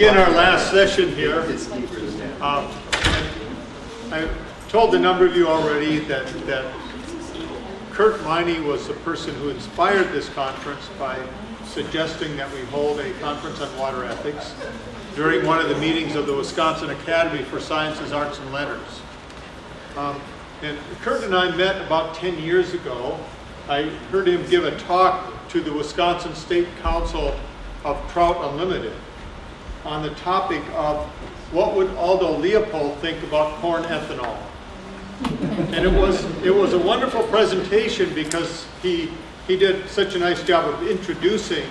begin our last session here. I told a number of you already that Curt Meine was the person who inspired this conference by suggesting that we hold a conference on water ethics during one of the meetings of the Wisconsin Academy for Sciences, Arts, and Letters. And Curt and I met about 10 years ago. I heard him give a talk to the Wisconsin State Council of Trout Unlimited on the topic of what would Aldo Leopold think about corn ethanol. And it was a wonderful presentation because he did such a nice job of introducing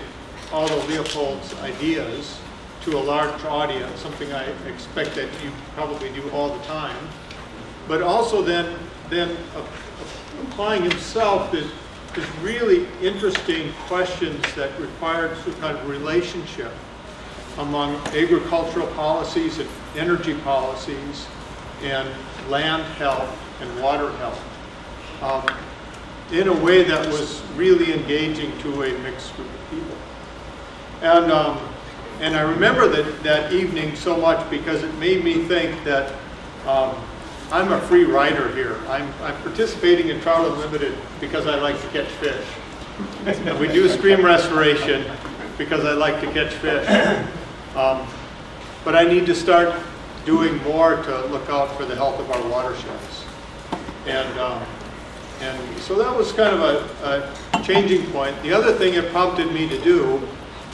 Aldo Leopold's ideas to a large audience, something I expect that you probably do all the time. But also then applying himself this really interesting questions that required some kind of relationship among agricultural policies and energy policies and land health and water health in a way that was really engaging to a mixed group of people. And I remember that evening so much because it made me think that I'm a free rider here. I'm participating in Trout Unlimited because I like to catch fish. And we do stream restoration because I like to catch fish. But I need to start doing more to look out for the health of our watersheds. And so that was kind of a changing point. The other thing it prompted me to do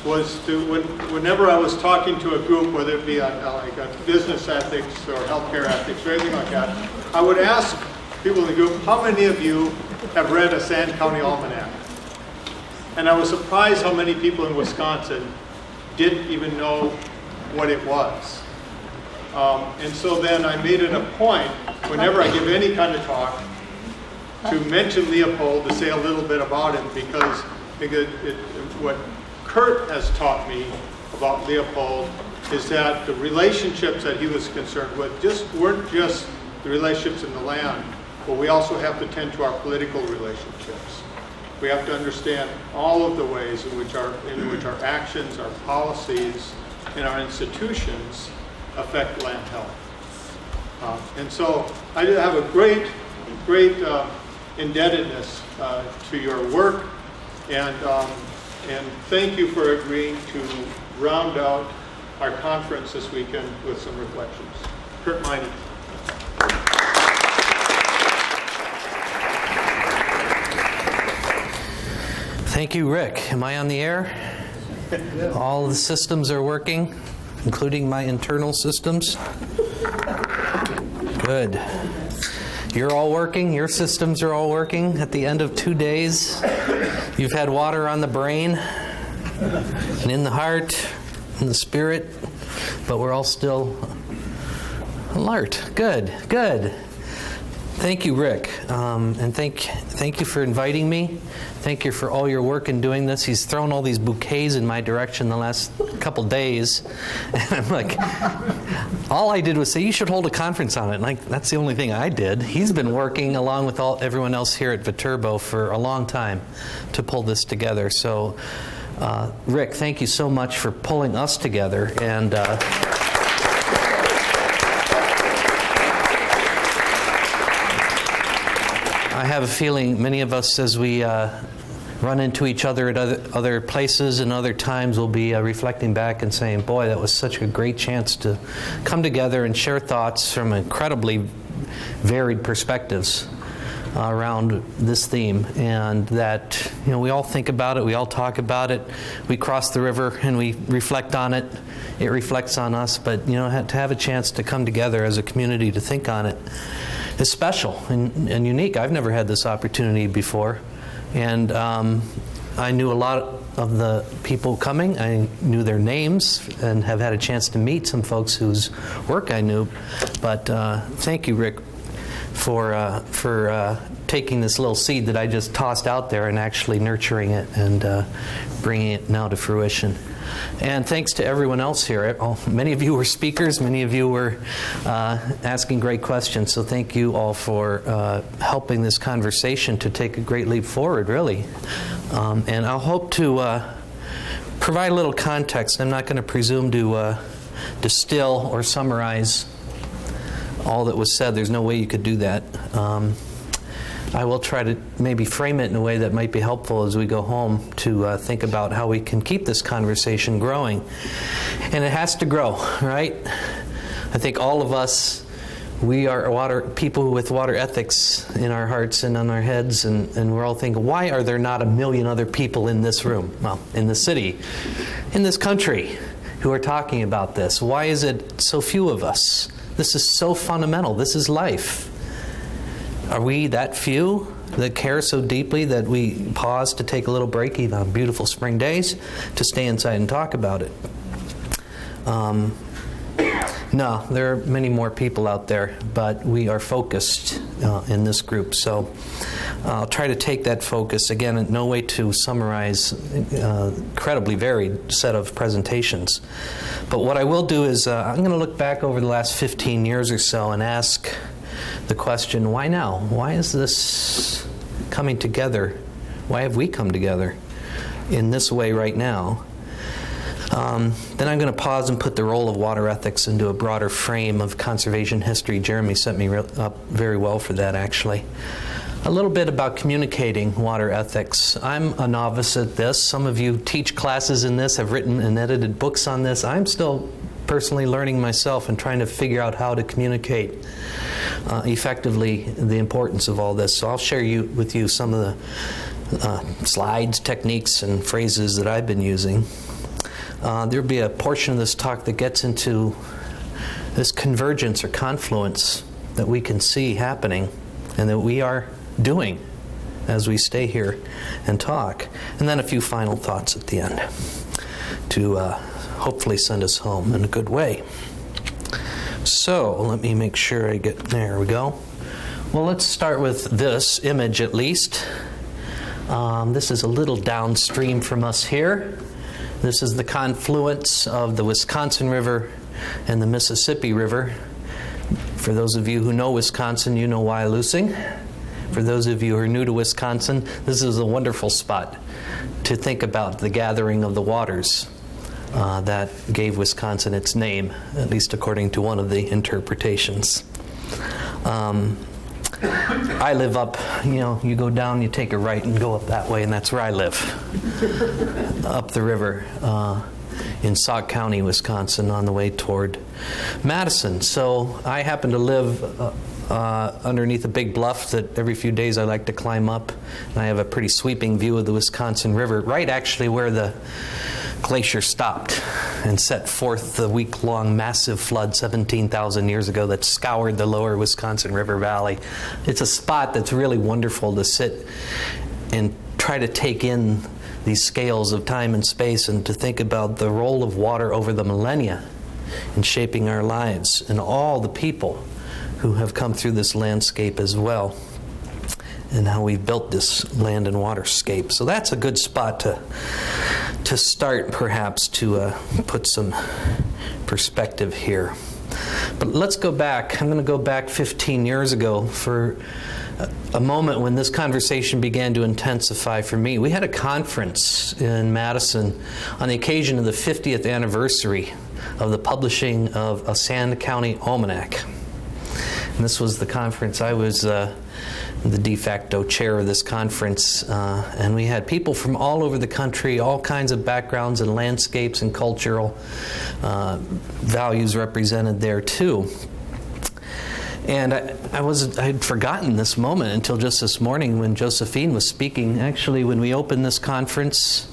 was to, whenever I was talking to a group, whether it be on business ethics or healthcare ethics or anything like that, I would ask people in the group, how many of you have read a Sand County Almanac? And I was surprised how many people in Wisconsin didn't even know what it was. And so then I made it a point, whenever I give any kind of talk, to mention Leopold, to say a little bit about him, because what Curt has taught me about Leopold is that the relationships that he was concerned with weren't just the relationships in the land, but we also have to tend to our political relationships. We have to understand all of the ways in which our actions, our policies, and our institutions affect land health. And so I have a great indebtedness to your work, and thank you for agreeing to round out our conference this weekend with some reflections. Curt Meine. Thank you, Rick. Am I on the air? All the systems are working, including my internal systems? Good. You're all working? Your systems are all working at the end of 2 days? You've had water on the brain and in the heart and the spirit, but we're all still alert. Good. Thank you, Rick. And thank you for inviting me. Thank you for all your work in doing this. He's thrown all these bouquets in my direction the last couple days. And I'm like, all I did was say, you should hold a conference on it. And that's the only thing I did. He's been working along with everyone else here at Viterbo for a long time to pull this together. So, Rick, thank you so much for pulling us together. And I have a feeling many of us, as we run into each other at other places and other times, will be reflecting back and saying, boy, that was such a great chance to come together and share thoughts from incredibly varied perspectives around this theme. And that, we all think about it, we all talk about it, we cross the river and we reflect on it. It reflects on us, but to have a chance to come together as a community to think on it is special and unique. I've never had this opportunity before. And I knew a lot of the people coming. I knew their names and have had a chance to meet some folks whose work I knew. But thank you, Rick, for taking this little seed that I just tossed out there and actually nurturing it and bringing it now to fruition. And thanks to everyone else here. Many of you were speakers. Many of you were asking great questions. So thank you all for helping this conversation to take a great leap forward, really. And I'll hope to provide a little context. I'm not going to presume to distill or summarize all that was said. There's no way you could do that. I will try to maybe frame it in a way that might be helpful as we go home to think about how we can keep this conversation growing. And it has to grow, right? I think all of us, we are people with water ethics in our hearts and on our heads, and we're all thinking, why are there not a million other people in this room, well, in the city, in this country, who are talking about this? Why is it so few of us? This is so fundamental. This is life. Are we that few that care so deeply that we pause to take a little break, even on beautiful spring days, to stay inside and talk about it? No, there are many more people out there, but we are focused in this group. So I'll try to take that focus. Again, no way to summarize incredibly varied set of presentations. But what I will do is I'm going to look back over the last 15 years or so and ask the question, why now? Why is this coming together? Why have we come together in this way right now? Then I'm going to pause and put the role of water ethics into a broader frame of conservation history. Jeremy set me up very well for that, actually. A little bit about communicating water ethics. I'm a novice at this. Some of you teach classes in this, have written and edited books on this. I'm still personally learning myself and trying to figure out how to communicate effectively the importance of all this. So I'll share with you some of the slides, techniques, and phrases that I've been using. There'll be a portion of this talk that gets into this convergence or confluence that we can see happening and that we are doing as we stay here and talk. And then a few final thoughts at the end to hopefully send us home in a good way. So let me make sure I get, there we go. Well, let's start with this image at least. This is a little downstream from us here. This is the confluence of the Wisconsin River and the Mississippi River. For those of you who know Wisconsin, you know Wyalusing. For those of you who are new to Wisconsin, this is a wonderful spot to think about the gathering of the waters that gave Wisconsin its name, at least according to one of the interpretations. I live up, you go down, you take a right and go up that way, and that's where I live. Up the river in Sauk County, Wisconsin, on the way toward Madison. So I happen to live underneath a big bluff that every few days I like to climb up. And I have a pretty sweeping view of the Wisconsin River, right actually where the glacier stopped and set forth the week-long massive flood 17,000 years ago that scoured the lower Wisconsin River Valley. It's a spot that's really wonderful to sit and try to take in these scales of time and space and to think about the role of water over the millennia in shaping our lives and all the people who have come through this landscape as well, and how we've built this land and waterscape. So that's a good spot to start, perhaps, to put some perspective here. But let's go back. I'm going to go back 15 years ago for a moment when this conversation began to intensify for me. We had a conference in Madison on the occasion of the 50th anniversary of the publishing of a Sand County Almanac. And this was the conference. I was the de facto chair of this conference, and we had people from all over the country, all kinds of backgrounds and landscapes and cultural values represented there too. And I had forgotten this moment until just this morning when Josephine was speaking. Actually, when we opened this conference,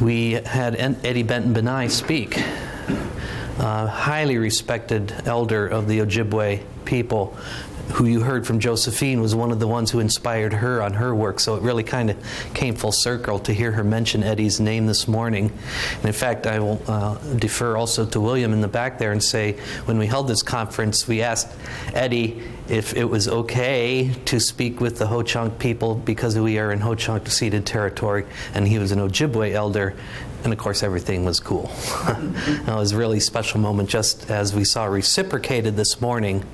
we had Eddie Benton Benai speak. Highly respected elder of the Ojibwe people, who you heard from Josephine was one of the ones who inspired her on her work. So it really kind of came full circle to hear her mention Eddie's name this morning. And in fact, I will defer also to William in the back there and say, when we held this conference, we asked Eddie if it was okay to speak with the Ho-Chunk people because we are in Ho-Chunk ceded territory, and he was an Ojibwe elder. And of course, everything was cool. It was a really special moment, just as we saw reciprocated this morning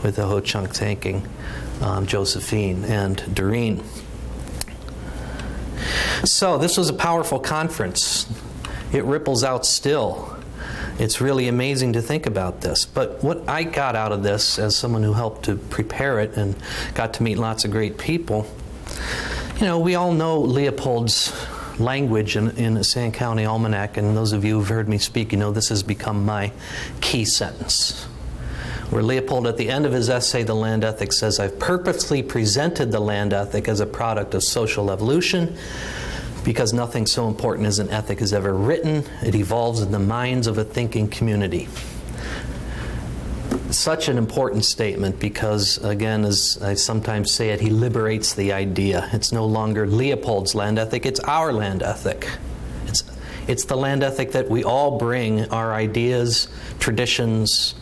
with the Ho-Chunk thanking Josephine and Doreen. So this was a powerful conference. It ripples out still. It's really amazing to think about this. But what I got out of this, as someone who helped to prepare it and got to meet lots of great people, we all know Leopold's language in the San County Almanac, and those of you who've heard me speak, this has become my key sentence. Where Leopold, at the end of his essay, The Land Ethic, says, "I've purposely presented the land ethic as a product of social evolution, because nothing so important as an ethic is ever written. It evolves in the minds of a thinking community." Such an important statement because, again, as I sometimes say it, he liberates the idea. It's no longer Leopold's land ethic, it's our land ethic. It's the land ethic that we all bring our ideas, traditions,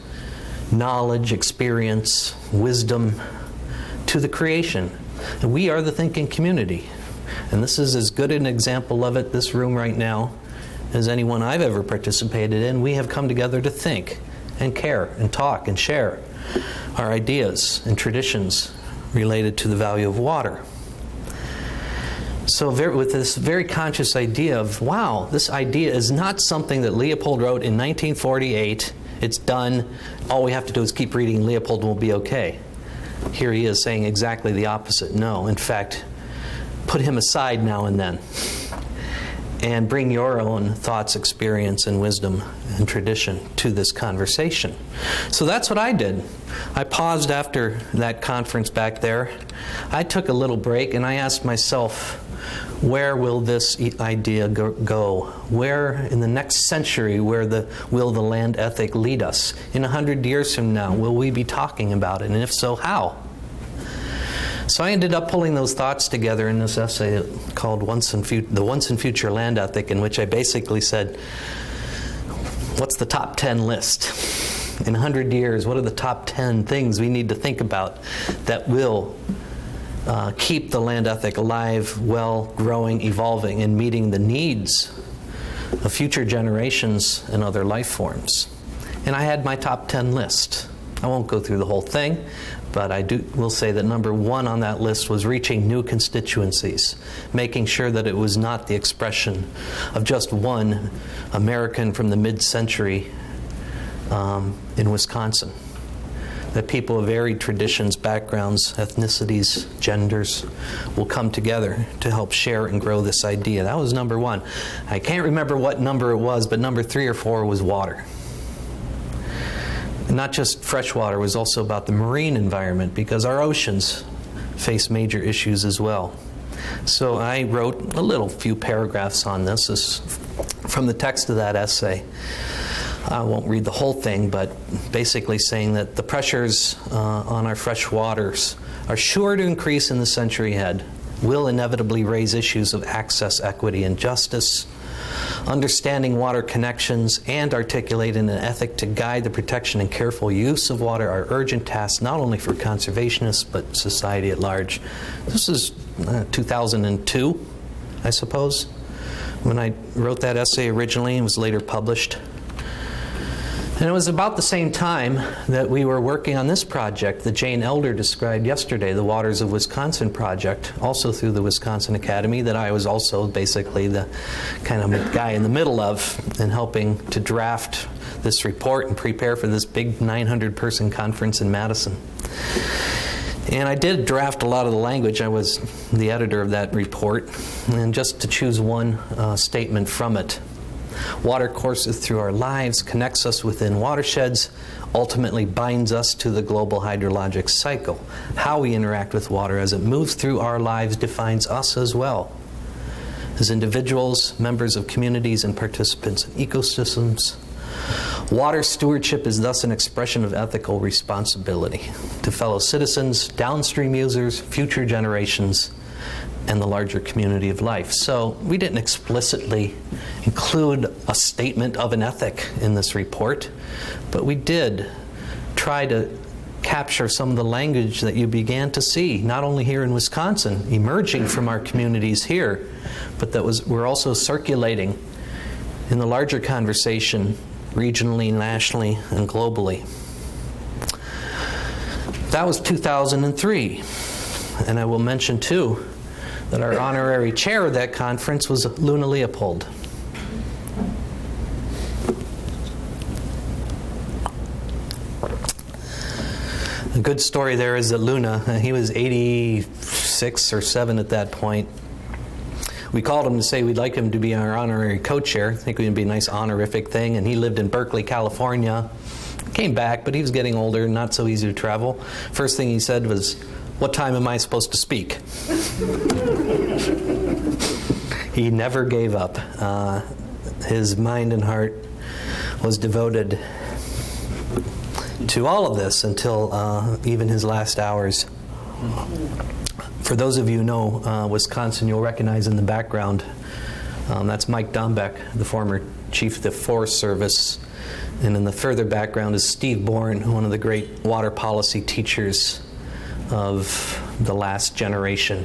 knowledge, experience, wisdom to the creation. And we are the thinking community. And this is as good an example of it, this room right now, as anyone I've ever participated in. We have come together to think and care and talk and share our ideas and traditions related to the value of water. So with this very conscious idea of, wow, this idea is not something that Leopold wrote in 1948. It's done. All we have to do is keep reading Leopold and we'll be okay. Here he is saying exactly the opposite. No, in fact, put him aside now and then and bring your own thoughts, experience, and wisdom and tradition to this conversation. So that's what I did. I paused after that conference back there. I took a little break and I asked myself, where will this idea go? Where in the next century will the land ethic lead us? In 100 years from now, will we be talking about it? And if so, how? So I ended up pulling those thoughts together in this essay called The Once and Future Land Ethic, in which I basically said, what's the top 10 list? In 100 years, what are the top 10 things we need to think about that will keep the land ethic alive, well, growing, evolving, and meeting the needs of future generations and other life forms? And I had my top 10 list. I won't go through the whole thing, but will say that number one on that list was reaching new constituencies, making sure that it was not the expression of just one American from the mid-century in Wisconsin. That people of varied traditions, backgrounds, ethnicities, genders will come together to help share and grow this idea. That was number one. I can't remember what number it was, but number 3 or 4 was water. And not just fresh water, it was also about the marine environment, because our oceans face major issues as well. So I wrote a few paragraphs on this. This is from the text of that essay. I won't read the whole thing, but basically saying that the pressures on our fresh waters are sure to increase in the century ahead, will inevitably raise issues of access, equity, and justice. Understanding water connections and articulating an ethic to guide the protection and careful use of water are urgent tasks not only for conservationists but society at large. This is 2002, I suppose, when I wrote that essay originally and was later published. And it was about the same time that we were working on this project that Jane Elder described yesterday, the Waters of Wisconsin project, also through the Wisconsin Academy, that I was also basically the kind of guy in the middle of in helping to draft this report and prepare for this big 900-person conference in Madison. And I did draft a lot of the language. I was the editor of that report. And just to choose one statement from it. Water courses through our lives, connects us within watersheds, ultimately binds us to the global hydrologic cycle. How we interact with water as it moves through our lives defines us as well. As individuals, members of communities, and participants in ecosystems, water stewardship is thus an expression of ethical responsibility to fellow citizens, downstream users, future generations, and the larger community of life. So we didn't explicitly include a statement of an ethic in this report, but we did try to capture some of the language that you began to see, not only here in Wisconsin, emerging from our communities here, but that we're also circulating in the larger conversation, regionally, nationally, and globally. That was 2003. And I will mention, too, that our honorary chair of that conference was Luna Leopold. A good story there is that Luna, he was 86 or 7 at that point. We called him to say we'd like him to be our honorary co-chair. I think it would be a nice honorific thing. And he lived in Berkeley, California. Came back, but he was getting older, not so easy to travel. First thing he said was, "What time am I supposed to speak?" He never gave up. His mind and heart was devoted to all of this until even his last hours. For those of you who know Wisconsin, you'll recognize in the background, that's Mike Dombeck, the former chief of the Forest Service. And in the further background is Steve Bourne, one of the great water policy teachers of the last generation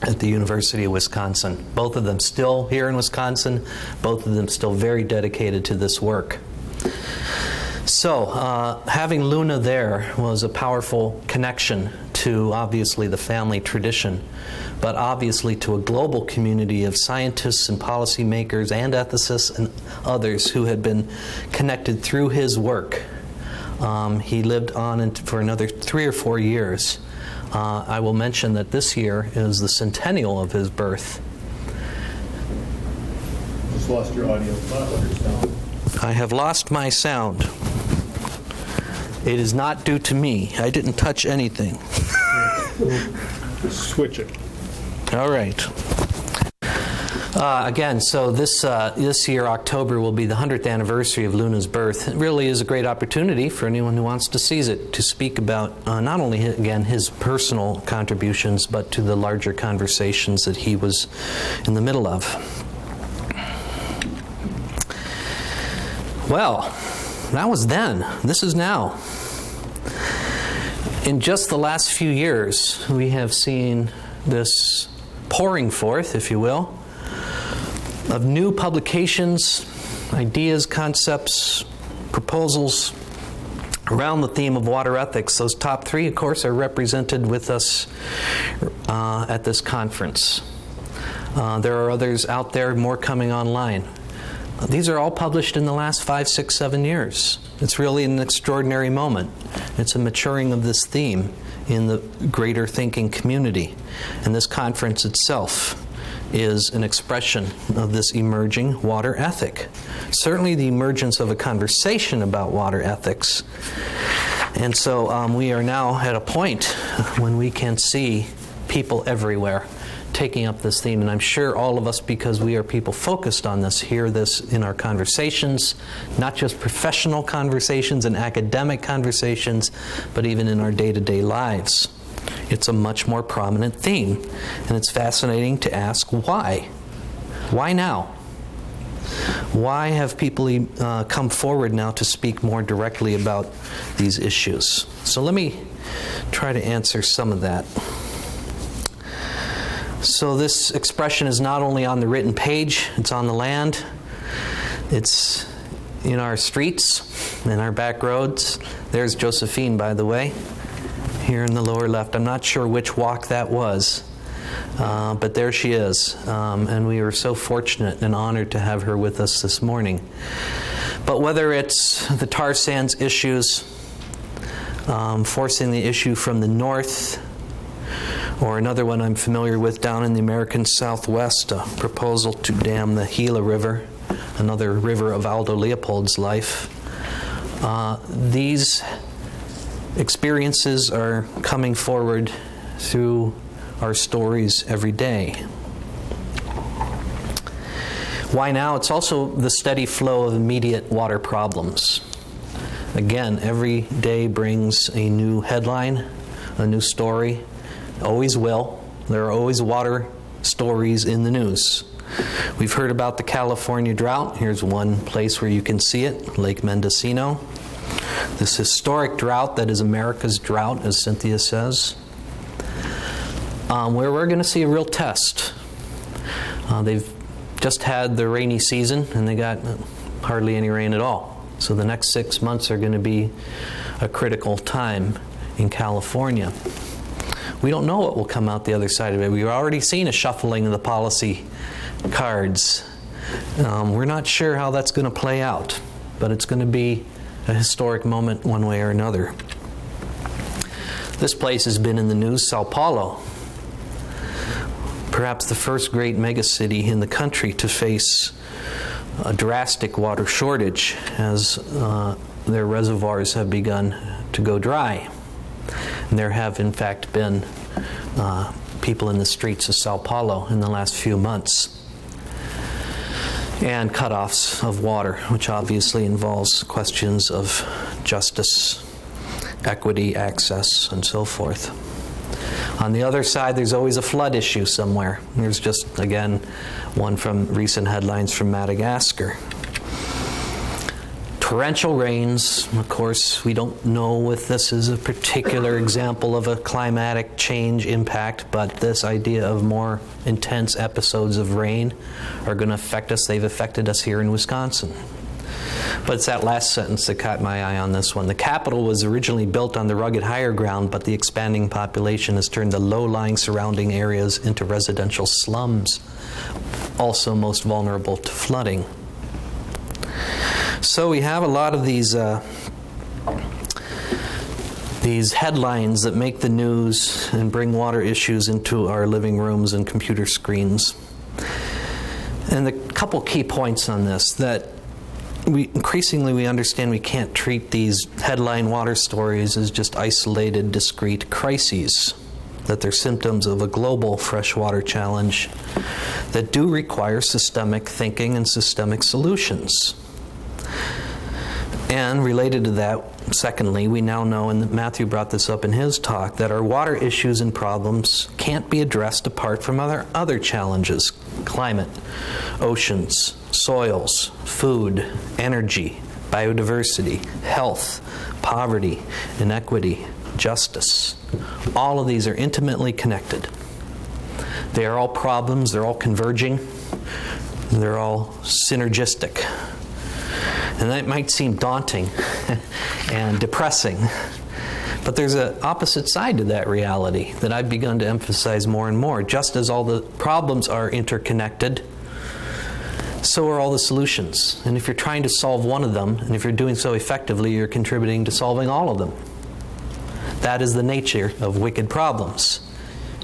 at the University of Wisconsin. Both of them still here in Wisconsin, both of them still very dedicated to this work. So, having Luna there was a powerful connection to, obviously, the family tradition, but obviously to a global community of scientists and policymakers and ethicists and others who had been connected through his work. He lived on for another 3 or 4 years. I will mention that this year is the centennial of his birth. Just lost your audio. I have lost my sound. It is not due to me. I didn't touch anything. Switch it. All right. Again, so this year, October, will be the 100th anniversary of Luna's birth. It really is a great opportunity for anyone who wants to seize it to speak about not only, again, his personal contributions, but to the larger conversations that he was in the middle of. Well, that was then. This is now. In just the last few years, we have seen this pouring forth, if you will, of new publications, ideas, concepts, proposals around the theme of water ethics. Those top 3, of course, are represented with us at this conference. There are others out there, more coming online. These are all published in the last 5, 6, 7 years. It's really an extraordinary moment. It's a maturing of this theme in the greater thinking community. And this conference itself is an expression of this emerging water ethic. Certainly the emergence of a conversation about water ethics. And so we are now at a point when we can see people everywhere taking up this theme. And I'm sure all of us, because we are people focused on this, hear this in our conversations, not just professional conversations and academic conversations, but even in our day-to-day lives. It's a much more prominent theme. And it's fascinating to ask why. Why now? Why have people come forward now to speak more directly about these issues? So let me try to answer some of that. So this expression is not only on the written page, it's on the land, it's in our streets, in our back roads. There's Josephine, by the way, here in the lower left. I'm not sure which walk that was, but there she is. And we were so fortunate and honored to have her with us this morning. But whether it's the tar sands issues, forcing the issue from the north, or another one I'm familiar with down in the American Southwest, a proposal to dam the Gila River, another river of Aldo Leopold's life. These experiences are coming forward through our stories every day. Why now? It's also the steady flow of immediate water problems. Again, every day brings a new headline, a new story. Always will. There are always water stories in the news. We've heard about the California drought. Here's one place where you can see it, Lake Mendocino. This historic drought that is America's drought, as Cynthia says, where we're going to see a real test. They've just had the rainy season, and they got hardly any rain at all. So the next 6 months are going to be a critical time in California. We don't know what will come out the other side of it. We've already seen a shuffling of the policy cards. We're not sure how that's going to play out, but it's going to be a historic moment one way or another. This place has been in the news, Sao Paulo. Perhaps the first great megacity in the country to face a drastic water shortage as their reservoirs have begun to go dry. And there have, in fact, been people in the streets of Sao Paulo in the last few months. And cutoffs of water, which obviously involves questions of justice, equity, access, and so forth. On the other side, there's always a flood issue somewhere. There's just, again, one from recent headlines from Madagascar. Torrential rains, of course, we don't know if this is a particular example of a climatic change impact, but this idea of more intense episodes of rain are going to affect us. They've affected us here in Wisconsin. But it's that last sentence that caught my eye on this one. The capital was originally built on the rugged higher ground, but the expanding population has turned the low-lying surrounding areas into residential slums, also most vulnerable to flooding. So we have a lot of these headlines that make the news and bring water issues into our living rooms and computer screens. And a couple key points on this, that increasingly we understand we can't treat these headline water stories as just isolated, discrete crises, that they're symptoms of a global freshwater challenge that do require systemic thinking and systemic solutions. And related to that, secondly, we now know, and Matthew brought this up in his talk, that our water issues and problems can't be addressed apart from other challenges: climate, oceans, soils, food, energy, biodiversity, health, poverty, inequity, justice. All of these are intimately connected. They are all problems, they're all converging, they're all synergistic. And that might seem daunting and depressing, but there's an opposite side to that reality that I've begun to emphasize more and more. Just as all the problems are interconnected, so are all the solutions. And if you're trying to solve one of them, and if you're doing so effectively, you're contributing to solving all of them. That is the nature of wicked problems.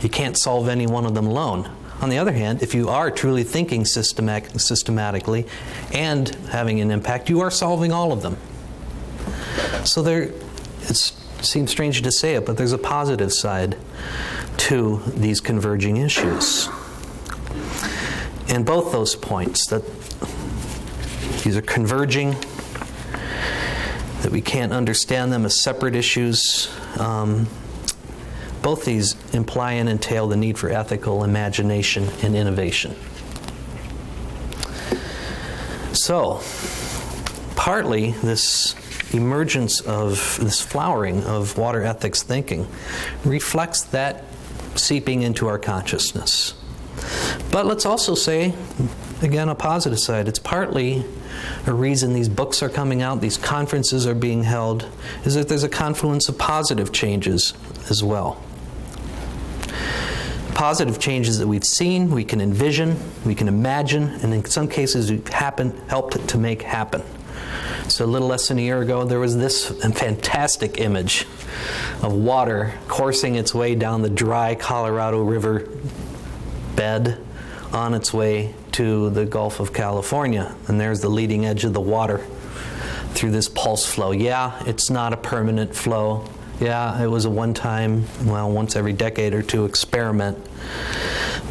You can't solve any one of them alone. On the other hand, if you are truly thinking systematically and having an impact, you are solving all of them. So it seems strange to say it, but there's a positive side to these converging issues. And both those points, that these are converging, that we can't understand them as separate issues, both these imply and entail the need for ethical imagination and innovation. So, partly this emergence of this flowering of water ethics thinking reflects that seeping into our consciousness. But let's also say, again, a positive side. It's partly a reason these books are coming out, these conferences are being held, is that there's a confluence of positive changes as well. Positive changes that we've seen, we can envision, we can imagine, and in some cases we've helped to make happen. So a little less than a year ago, there was this fantastic image of water coursing its way down the dry Colorado River bed on its way to the Gulf of California. And there's the leading edge of the water through this pulse flow. Yeah, it's not a permanent flow. Yeah, it was a one-time, once every decade or two experiment.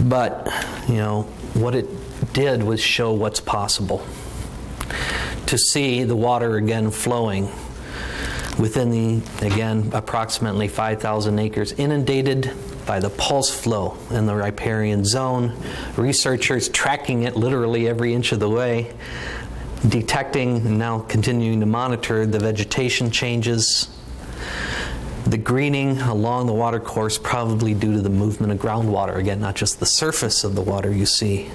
But, what it did was show what's possible. To see the water again flowing within approximately 5,000 acres inundated by the pulse flow in the riparian zone. Researchers tracking it literally every inch of the way, detecting and now continuing to monitor the vegetation changes. The greening along the water course probably due to the movement of groundwater. Again, not just the surface of the water you see.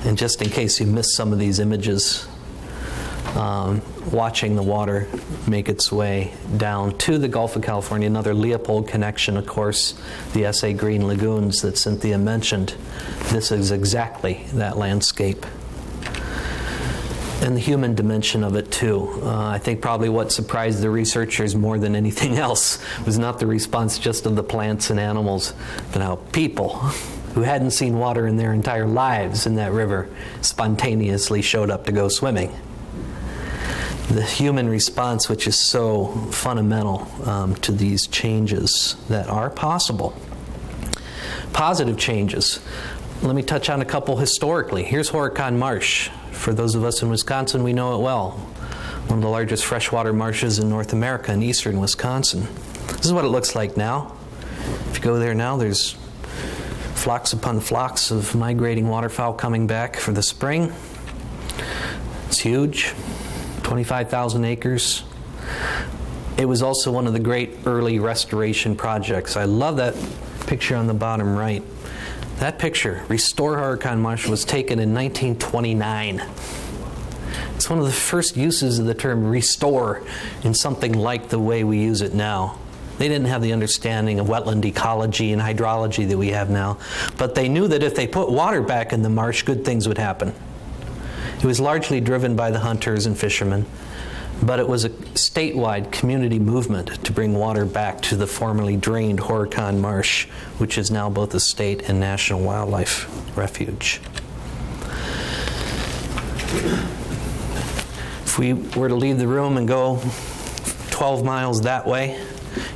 And just in case you missed some of these images, watching the water make its way down to the Gulf of California, another Leopold connection, of course, the SA Green Lagoons that Cynthia mentioned. This is exactly that landscape. And the human dimension of it too. I think probably what surprised the researchers more than anything else was not the response just of the plants and animals, but how people who hadn't seen water in their entire lives in that river spontaneously showed up to go swimming. The human response, which is so fundamental to these changes that are possible. Positive changes. Let me touch on a couple historically. Here's Horicon Marsh. For those of us in Wisconsin, we know it well. One of the largest freshwater marshes in North America in eastern Wisconsin. This is what it looks like now. If you go there now, there's flocks upon flocks of migrating waterfowl coming back for the spring. It's huge, 25,000 acres. It was also one of the great early restoration projects. I love that picture on the bottom right. That picture, Restore Horicon Marsh, was taken in 1929. It's one of the first uses of the term restore in something like the way we use it now. They didn't have the understanding of wetland ecology and hydrology that we have now, but they knew that if they put water back in the marsh, good things would happen. It was largely driven by the hunters and fishermen, but it was a statewide community movement to bring water back to the formerly drained Horicon Marsh, which is now both a state and national wildlife refuge. If we were to leave the room and go 12 miles that way,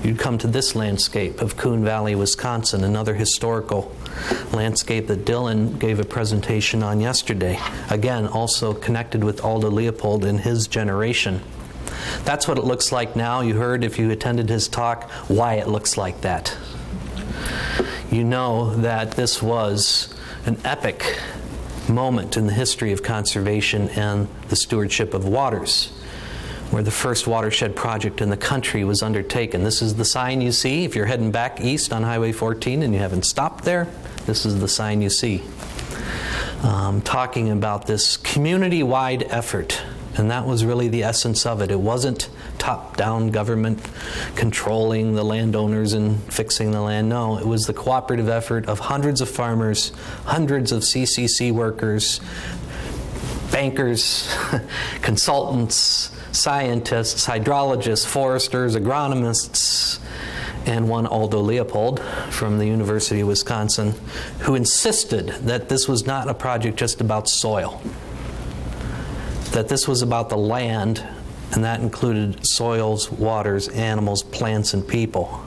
you'd come to this landscape of Coon Valley, Wisconsin, another historical landscape that Dylan gave a presentation on yesterday. Again, also connected with Aldo Leopold and his generation. That's what it looks like now. You heard, if you attended his talk, why it looks like that. You know that this was an epic moment in the history of conservation and the stewardship of waters, where the first watershed project in the country was undertaken. This is the sign you see if you're heading back east on Highway 14 and you haven't stopped there. This is the sign you see. Talking about this community-wide effort, and that was really the essence of it. It wasn't top-down government controlling the landowners and fixing the land. No, it was the cooperative effort of hundreds of farmers, hundreds of CCC workers, bankers, consultants, scientists, hydrologists, foresters, agronomists, and one Aldo Leopold from the University of Wisconsin, who insisted that this was not a project just about soil, that this was about the land, and that included soils, waters, animals, plants, and people,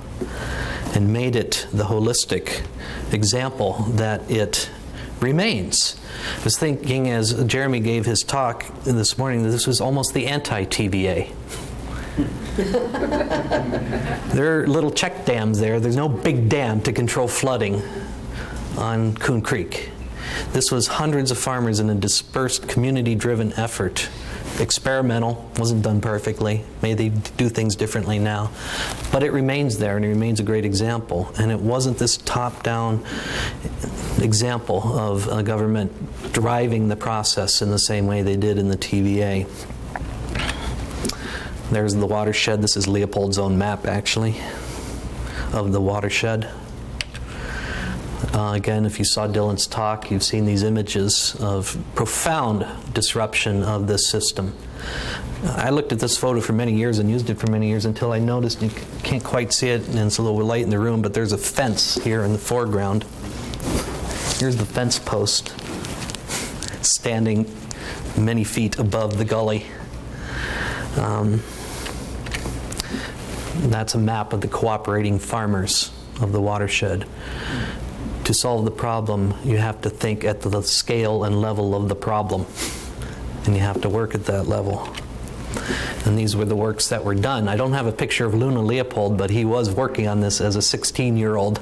and made it the holistic example that it remains. I was thinking as Jeremy gave his talk this morning that this was almost the anti-TVA. There are little check dams there. There's no big dam to control flooding on Coon Creek. This was hundreds of farmers in a dispersed, community-driven effort. Experimental, wasn't done perfectly. Maybe they do things differently now. But it remains there, and it remains a great example. And it wasn't this top-down example of a government driving the process in the same way they did in the TVA. There's the watershed. This is Leopold's own map, actually, of the watershed. Again, if you saw Dylan's talk, you've seen these images of profound disruption of this system. I looked at this photo for many years and used it for many years until I noticed, you can't quite see it, and it's a little light in the room, but there's a fence here in the foreground. Here's the fence post standing many feet above the gully. That's a map of the cooperating farmers of the watershed. To solve the problem, you have to think at the scale and level of the problem, and you have to work at that level. And these were the works that were done. I don't have a picture of Luna Leopold, but he was working on this as a 16-year-old.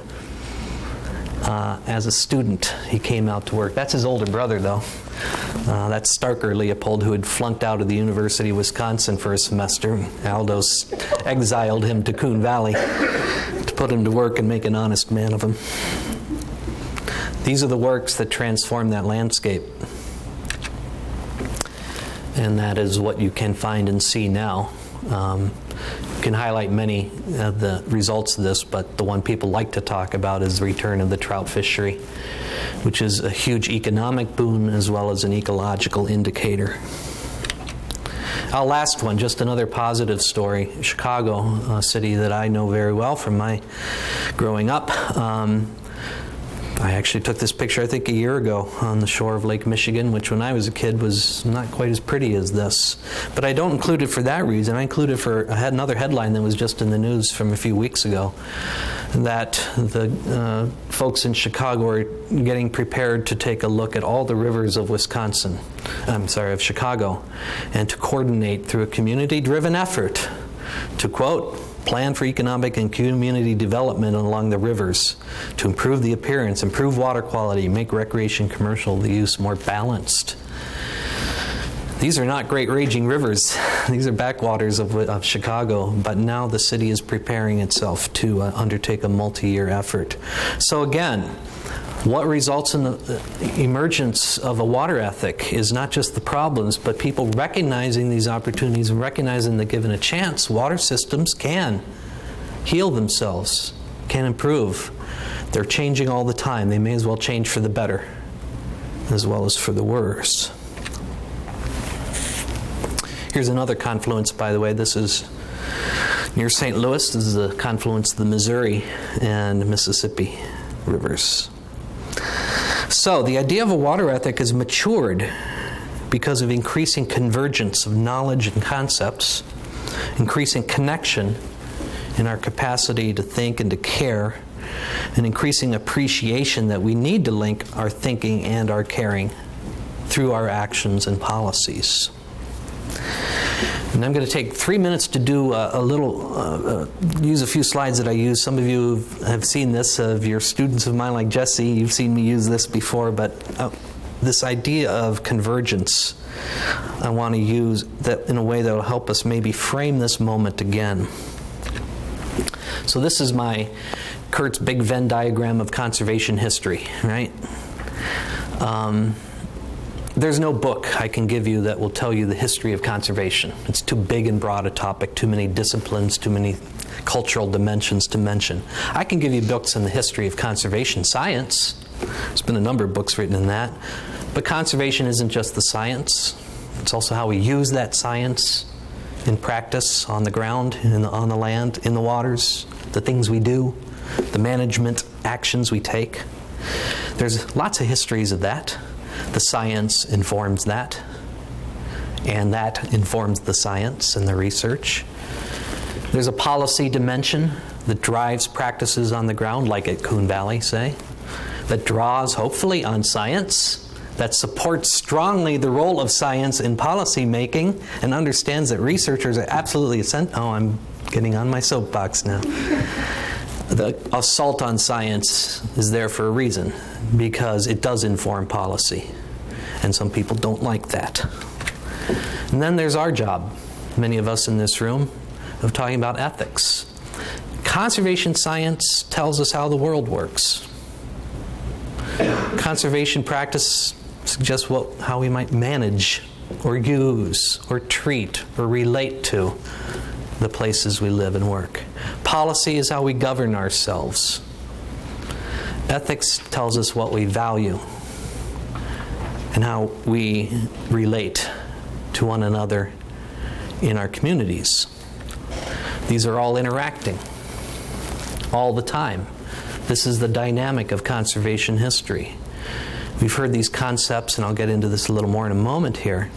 As a student, he came out to work. That's his older brother, though. That's Starker Leopold, who had flunked out of the University of Wisconsin for a semester. Aldo's exiled him to Coon Valley to put him to work and make an honest man of him. These are the works that transform that landscape. And that is what you can find and see now. You can highlight many of the results of this, but the one people like to talk about is the return of the trout fishery, which is a huge economic boon as well as an ecological indicator. Last one, just another positive story. Chicago, a city that I know very well from my growing up. I actually took this picture, I think, a year ago on the shore of Lake Michigan, which when I was a kid was not quite as pretty as this. But I don't include it for that reason. I include it for another headline that was just in the news from a few weeks ago, that the folks in Chicago are getting prepared to take a look at all the rivers of of Chicago, and to coordinate through a community-driven effort to, quote, plan for economic and community development along the rivers, to improve the appearance, improve water quality, make recreation commercial use more balanced. These are not great raging rivers. These are backwaters of Chicago, but now the city is preparing itself to undertake a multi-year effort. So again, what results in the emergence of a water ethic is not just the problems, but people recognizing these opportunities and recognizing that given a chance, water systems can heal themselves, can improve. They're changing all the time. They may as well change for the better as well as for the worse. Here's another confluence, by the way. This is near St. Louis. This is the confluence of the Missouri and Mississippi rivers. So the idea of a water ethic has matured because of increasing convergence of knowledge and concepts, increasing connection in our capacity to think and to care, and increasing appreciation that we need to link our thinking and our caring through our actions and policies. And I'm going to take 3 minutes to do use a few slides that I use. Some of you have seen this. If you're students of mine like Jesse, you've seen me use this before. But this idea of convergence, I want to use that in a way that will help us maybe frame this moment again. So this is my Curt's big Venn diagram of conservation history, right? There's no book I can give you that will tell you the history of conservation. It's too big and broad a topic, too many disciplines, too many cultural dimensions to mention. I can give you books on the history of conservation science. There's been a number of books written in that. But conservation isn't just the science. It's also how we use that science in practice, on the ground, on the land, in the waters, the things we do, the management actions we take. There's lots of histories of that. The science informs that, and that informs the science and the research. There's a policy dimension that drives practices on the ground, like at Coon Valley, say, that draws, hopefully, on science, that supports strongly the role of science in policy making, and understands that researchers are absolutely essential. Oh, I'm getting on my soapbox now. The assault on science is there for a reason, because it does inform policy. And some people don't like that. And then there's our job, many of us in this room, of talking about ethics. Conservation science tells us how the world works. Conservation practice suggests how we might manage or use or treat or relate to the places we live and work. Policy is how we govern ourselves. Ethics tells us what we value and how we relate to one another in our communities. These are all interacting all the time. This is the dynamic of conservation history. We've heard these concepts, and I'll get into this a little more in a moment here.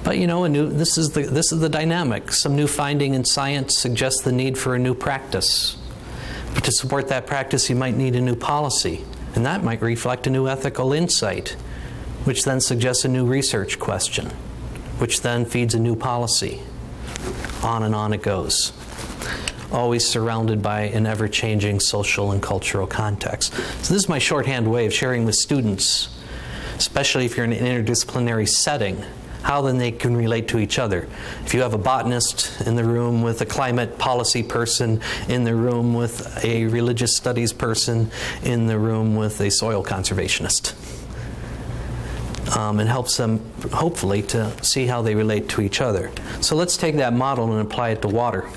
But this is the dynamic. Some new finding in science suggests the need for a new practice. But to support that practice, you might need a new policy. And that might reflect a new ethical insight, which then suggests a new research question, which then feeds a new policy. On and on it goes. Always surrounded by an ever-changing social and cultural context. So this is my shorthand way of sharing with students, especially if you're in an interdisciplinary setting, how then they can relate to each other. If you have a botanist in the room with a climate policy person, in the room with a religious studies person, in the room with a soil conservationist. And helps them, hopefully, to see how they relate to each other. So let's take that model and apply it to water.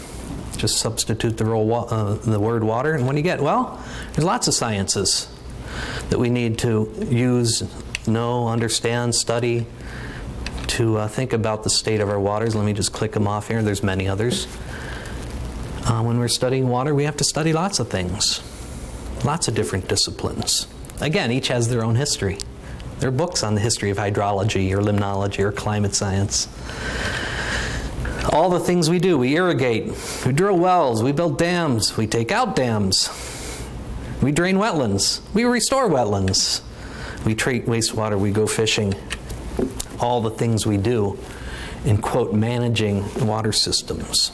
Just substitute the word water, and what do you get? Well, there's lots of sciences that we need to use, know, understand, study, to think about the state of our waters. Let me just click them off here. There's many others. When we're studying water, we have to study lots of things, lots of different disciplines. Again, each has their own history. There are books on the history of hydrology or limnology or climate science. All the things we do, we irrigate, we drill wells, we build dams, we take out dams, we drain wetlands, we restore wetlands, we treat wastewater, we go fishing. All the things we do in, quote, managing water systems.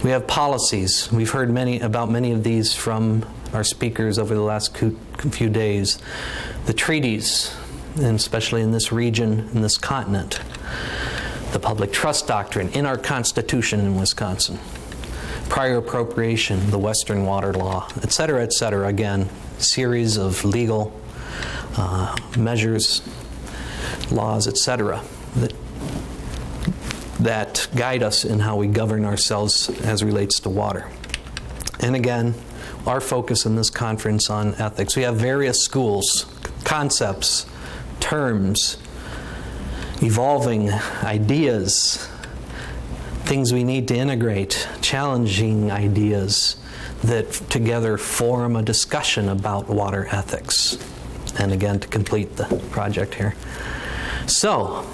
We have policies. We've heard about many of these from our speakers over the last few days. The treaties, and especially in this region, in this continent. The public trust doctrine in our Constitution in Wisconsin. Prior appropriation, the Western Water Law, et cetera, again, series of legal measures, laws, etc., that guide us in how we govern ourselves as relates to water. And again, our focus in this conference on ethics. We have various schools, concepts, terms, evolving ideas, things we need to integrate, challenging ideas that together form a discussion about water ethics. And again, to complete the project here. So,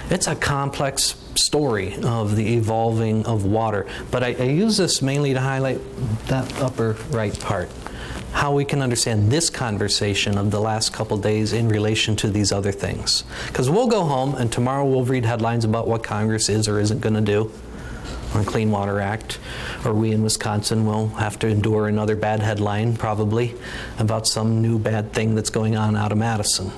it's a complex story of the evolving of water. But I use this mainly to highlight that upper right part. How we can understand this conversation of the last couple days in relation to these other things. Because we'll go home and tomorrow we'll read headlines about what Congress is or isn't going to do on Clean Water Act. Or we in Wisconsin will have to endure another bad headline, probably, about some new bad thing that's going on out of Madison.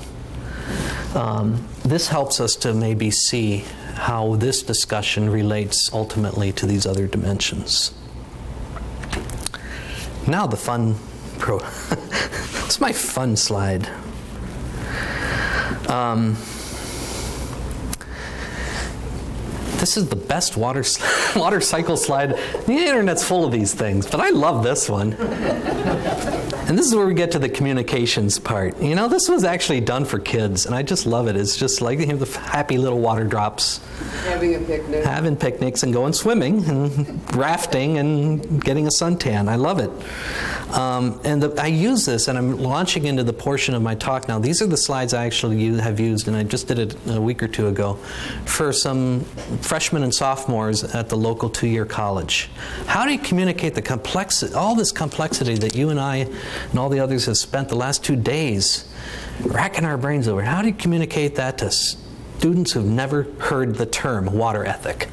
This helps us to maybe see how this discussion relates ultimately to these other dimensions. Now the fun it's my fun slide. This is the best water cycle slide. The internet's full of these things, but I love this one. And this is where we get to the communications part. You know, this was actually done for kids, and I just love it. It's just like, you know, the happy little water drops. Having a picnic. Having picnics and going swimming and rafting and getting a suntan. I love it. I use this, and I'm launching into the portion of my talk now. These are the slides I actually have used, and I just did it a week or two ago, for some freshmen and sophomores at the local 2-year college. How do you communicate the complexity, all this complexity that you and I and all the others have spent the last 2 days racking our brains over? How do you communicate that to students who've never heard the term water ethic?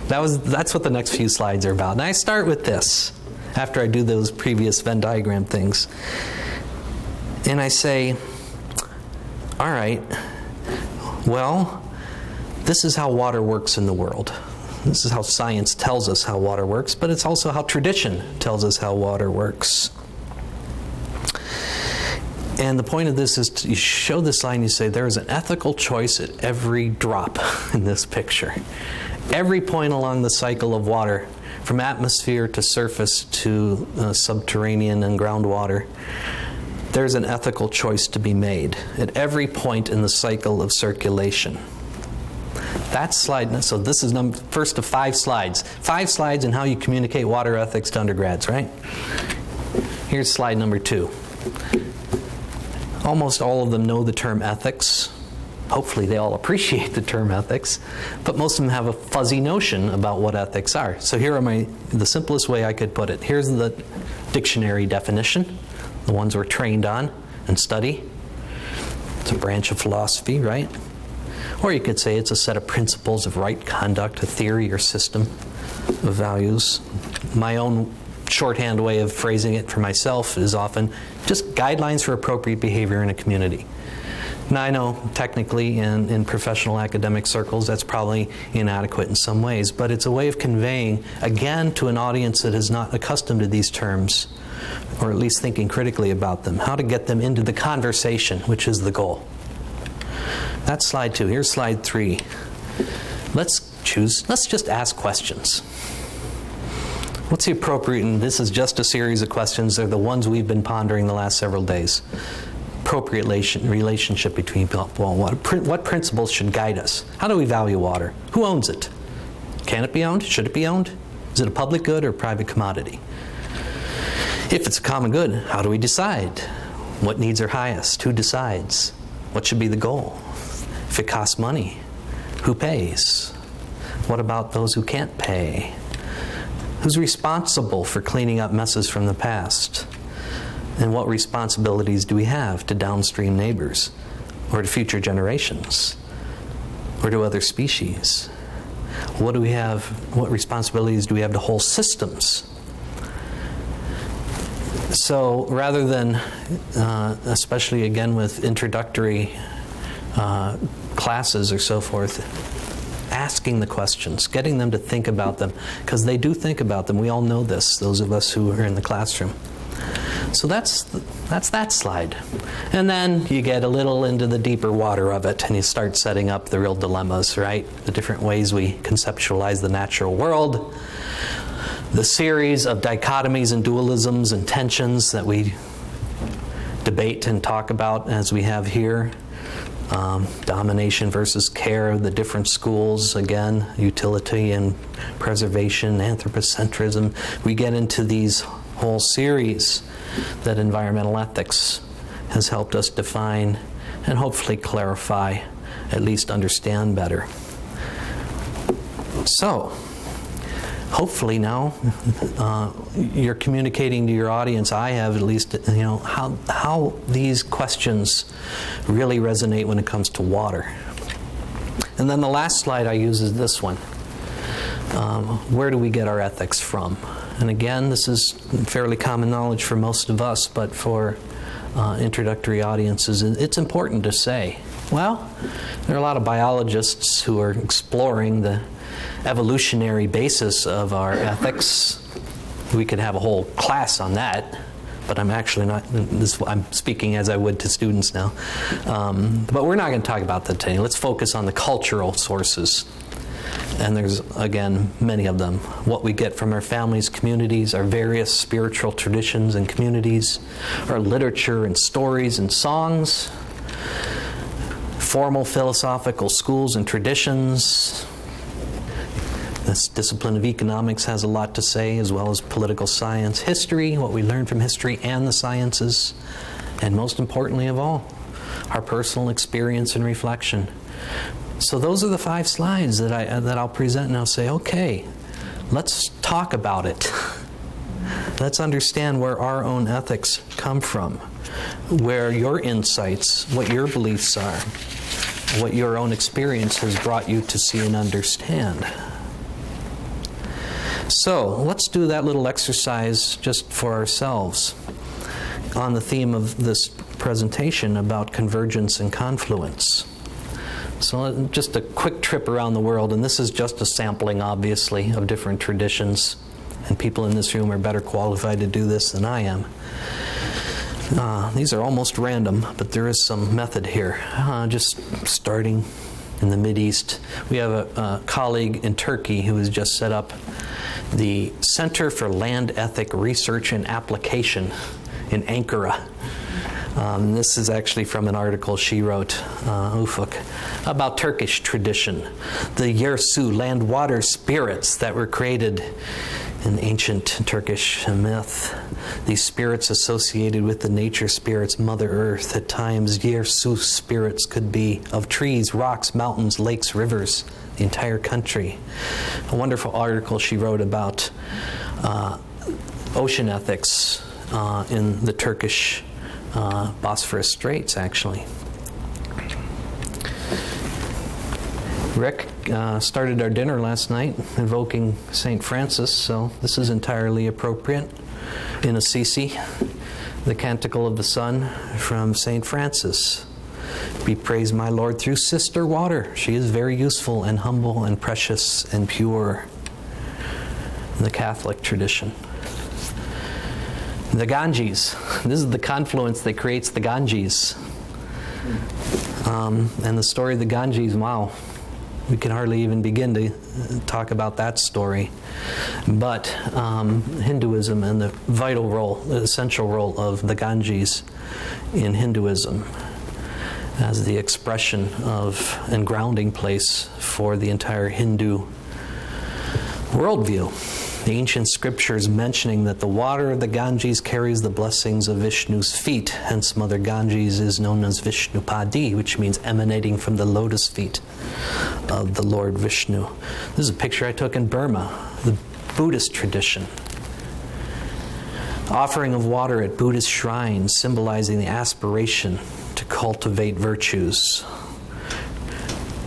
That's what the next few slides are about. And I start with this, after I do those previous Venn diagram things. And I say, all right, well, this is how water works in the world. This is how science tells us how water works, but it's also how tradition tells us how water works. And the point of this is to you show this line, you say there is an ethical choice at every drop in this picture. Every point along the cycle of water, from atmosphere to surface to subterranean and groundwater, there's an ethical choice to be made at every point in the cycle of circulation. That slide, so this is first of 5 slides. 5 slides in how you communicate water ethics to undergrads, right? Here's slide number 2. Almost all of them know the term ethics. Hopefully they all appreciate the term ethics, but most of them have a fuzzy notion about what ethics are. So here are the simplest way I could put it. Here's the dictionary definition, the ones we're trained on and study. It's a branch of philosophy, right? Or you could say it's a set of principles of right conduct, a theory or system of values. My own shorthand way of phrasing it for myself is often just guidelines for appropriate behavior in a community. Now I know technically in professional academic circles that's probably inadequate in some ways, but it's a way of conveying, again, to an audience that is not accustomed to these terms, or at least thinking critically about them, how to get them into the conversation, which is the goal. That's slide 2. Here's slide 3. Let's just ask questions. What's the appropriate, and this is just a series of questions, they're the ones we've been pondering the last several days. appropriate relationship between people and water. What principles should guide us? How do we value water? Who owns it? Can it be owned? Should it be owned? Is it a public good or private commodity? If it's a common good, how do we decide? What needs are highest? Who decides? What should be the goal? If it costs money, who pays? What about those who can't pay? Who's responsible for cleaning up messes from the past? And what responsibilities do we have to downstream neighbors, or to future generations, or to other species? What do we have? What responsibilities do we have to whole systems? So rather than, especially again with introductory classes or so forth, asking the questions, getting them to think about them, because they do think about them. We all know this, those of us who are in the classroom. So that's that slide. And then you get a little into the deeper water of it, and you start setting up the real dilemmas, right? The different ways we conceptualize the natural world, the series of dichotomies and dualisms and tensions that we debate and talk about as we have here. Domination versus care, the different schools, again, utility and preservation, anthropocentrism. We get into these whole series that environmental ethics has helped us define and hopefully clarify, at least understand better. So, hopefully now you're communicating to your audience, I have at least, how these questions really resonate when it comes to water. And then the last slide I use is this one. Where do we get our ethics from? And again, this is fairly common knowledge for most of us, but for introductory audiences, it's important to say, well, there are a lot of biologists who are exploring the evolutionary basis of our ethics. We could have a whole class on that, but I'm actually not, I'm speaking as I would to students now. But we're not going to talk about that today. Let's focus on the cultural sources. And there's, again, many of them. What we get from our families, communities, our various spiritual traditions and communities, our literature and stories and songs, formal philosophical schools and traditions. This discipline of economics has a lot to say, as well as political science, history, what we learn from history and the sciences, and most importantly of all, our personal experience and reflection. So those are the 5 slides that I'll present, and I'll say, okay, let's talk about it. Let's understand where our own ethics come from, where your insights, what your beliefs are, what your own experience has brought you to see and understand. So let's do that little exercise just for ourselves on the theme of this presentation about convergence and confluence. So just a quick trip around the world, and this is just a sampling, obviously, of different traditions, and people in this room are better qualified to do this than I am. These are almost random, but there is some method here. Just starting in the Mideast. We have a colleague in Turkey who has just set up the Center for Land Ethic Research and Application in Ankara. This is actually from an article she wrote, Ufuk, about Turkish tradition. The Yersu, land water spirits that were created in ancient Turkish myth. These spirits associated with the nature spirits, Mother Earth. At times, Yersu spirits could be of trees, rocks, mountains, lakes, rivers, the entire country. A wonderful article she wrote about ocean ethics in the Turkish Bosphorus Straits, actually. Rick started our dinner last night invoking St. Francis, so this is entirely appropriate. In Assisi, the Canticle of the Sun from St. Francis. Be praised, my Lord, through Sister Water. She is very useful and humble and precious and pure. In the Catholic tradition. The Ganges. This is the confluence that creates the Ganges. And the story of the Ganges, wow. We can hardly even begin to talk about that story. But Hinduism and the vital role, the essential role of the Ganges in Hinduism as the expression of and grounding place for the entire Hindu worldview. The ancient scriptures mentioning that the water of the Ganges carries the blessings of Vishnu's feet. Hence, Mother Ganges is known as Vishnupadi, which means emanating from the lotus feet of the Lord Vishnu. This is a picture I took in Burma, the Buddhist tradition. Offering of water at Buddhist shrines, symbolizing the aspiration to cultivate virtues,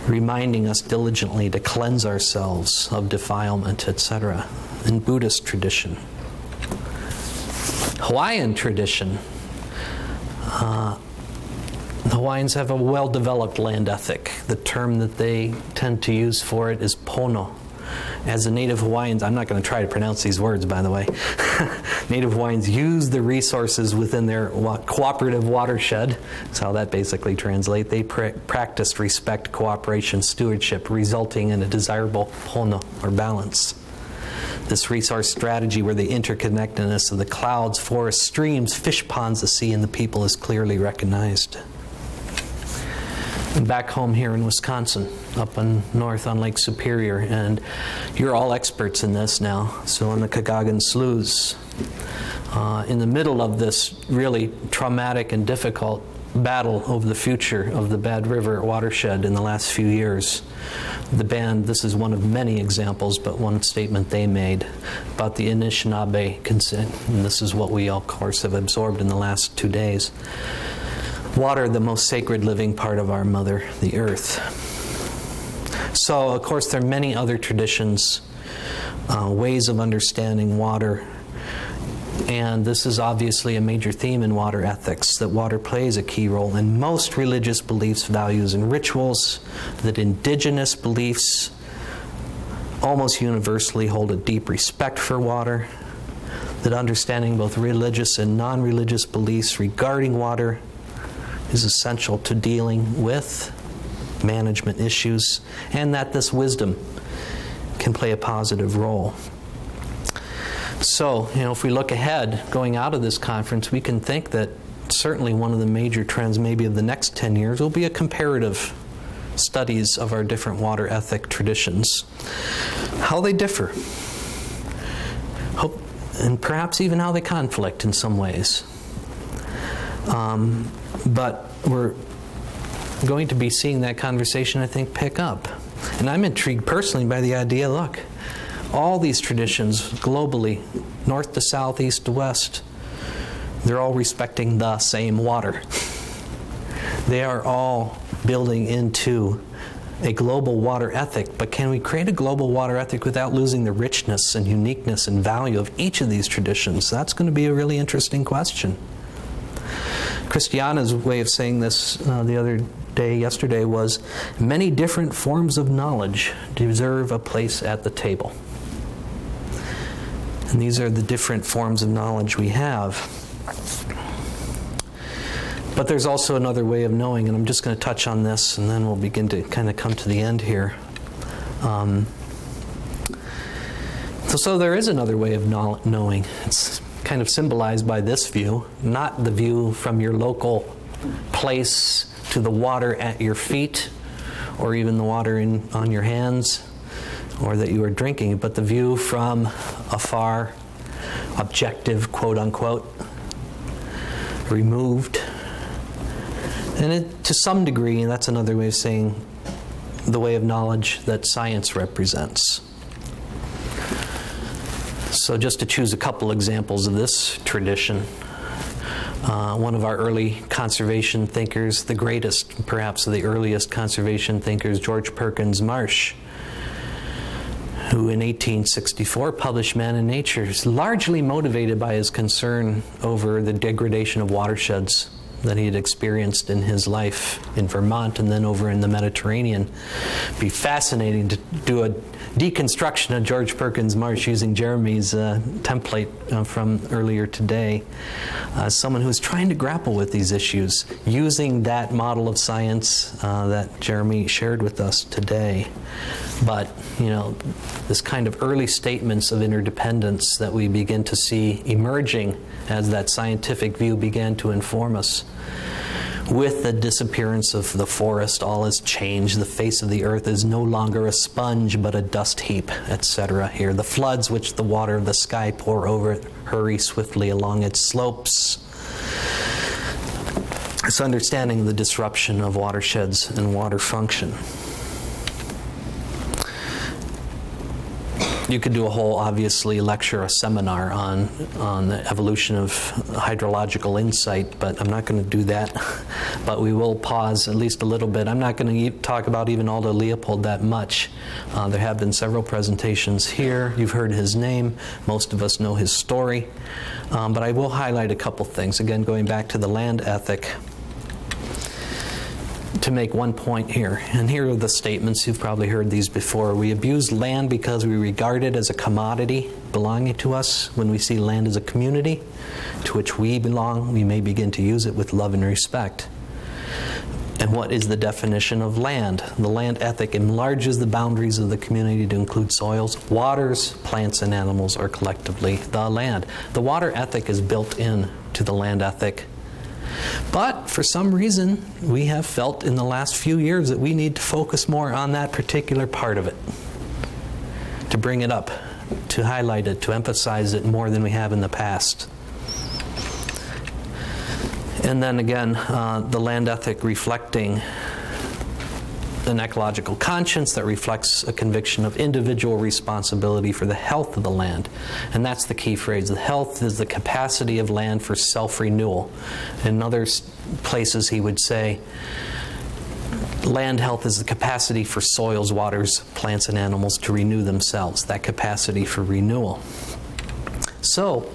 reminding us diligently to cleanse ourselves of defilement, etc. In Buddhist tradition. Hawaiian tradition. The Hawaiians have a well-developed land ethic. The term that they tend to use for it is pono. As the native Hawaiians, I'm not going to try to pronounce these words, by the way. Native Hawaiians use the resources within their cooperative watershed. That's how that basically translates. They practice respect, cooperation, stewardship, resulting in a desirable pono, or balance. This resource strategy where the interconnectedness of the clouds, forests, streams, fish ponds, the sea, and the people is clearly recognized. And back home here in Wisconsin, up in north on Lake Superior, and you're all experts in this now, so in the Kagagan Sloughs, in the middle of this really traumatic and difficult battle over the future of the Bad River watershed in the last few years, the band, this is one of many examples, but one statement they made about the Anishinaabe consent, and this is what we, of course, have absorbed in the last 2 days. Water, the most sacred living part of our mother, the earth. So, of course, there are many other traditions, ways of understanding water, and this is obviously a major theme in water ethics, that water plays a key role in most religious beliefs, values, and rituals, that indigenous beliefs almost universally hold a deep respect for water, that understanding both religious and non-religious beliefs regarding water is essential to dealing with management issues, and that this wisdom can play a positive role. So, if we look ahead, going out of this conference, we can think that certainly one of the major trends maybe of the next 10 years will be a comparative studies of our different water ethic traditions, how they differ, and perhaps even how they conflict in some ways. But we're going to be seeing that conversation, I think, pick up. And I'm intrigued personally by the idea, look, all these traditions globally, north to south, east to west, they're all respecting the same water. They are all building into a global water ethic, but can we create a global water ethic without losing the richness and uniqueness and value of each of these traditions? That's going to be a really interesting question. Christiana's way of saying this yesterday was, many different forms of knowledge deserve a place at the table. And these are the different forms of knowledge we have. But there's also another way of knowing, and I'm just going to touch on this, and then we'll begin to kind of come to the end here. So there is another way of knowing. It's kind of symbolized by this view, not the view from your local place to the water at your feet, or even the water on your hands, or that you are drinking, but the view from afar, objective, quote unquote, removed. And to some degree, and that's another way of saying the way of knowledge that science represents. So just to choose a couple examples of this tradition, one of our early conservation thinkers, the greatest, perhaps the earliest conservation thinkers, George Perkins Marsh, who in 1864 published Man and Nature, is largely motivated by his concern over the degradation of watersheds that he had experienced in his life in Vermont and then over in the Mediterranean. It'd be fascinating to do a deconstruction of George Perkins' Marsh using Jeremy's template from earlier today. Someone who's trying to grapple with these issues using that model of science that Jeremy shared with us today. But, this kind of early statements of interdependence that we begin to see emerging as that scientific view began to inform us. With the disappearance of the forest, all has changed. The face of the earth is no longer a sponge, but a dust heap, etc. Here, the floods which the water of the sky pour over it hurry swiftly along its slopes. It's understanding the disruption of watersheds and water function. You could do a whole, obviously, lecture, a seminar on the evolution of hydrological insight, but I'm not going to do that. But we will pause at least a little bit. I'm not going to talk about even Aldo Leopold that much. There have been several presentations here. You've heard his name. Most of us know his story. But I will highlight a couple things. Again, going back to the land ethic, to make one point here. And here are the statements. You've probably heard these before. We abuse land because we regard it as a commodity belonging to us. When we see land as a community to which we belong, we may begin to use it with love and respect. And what is the definition of land? The land ethic enlarges the boundaries of the community to include soils, waters, plants, and animals, or collectively the land. The water ethic is built in to the land ethic. But for some reason, we have felt in the last few years that we need to focus more on that particular part of it, to bring it up, to highlight it, to emphasize it more than we have in the past. And then again, the land ethic reflecting an ecological conscience that reflects a conviction of individual responsibility for the health of the land. And that's the key phrase. The health is the capacity of land for self-renewal. In other places he would say, land health is the capacity for soils, waters, plants, and animals to renew themselves, that capacity for renewal. So,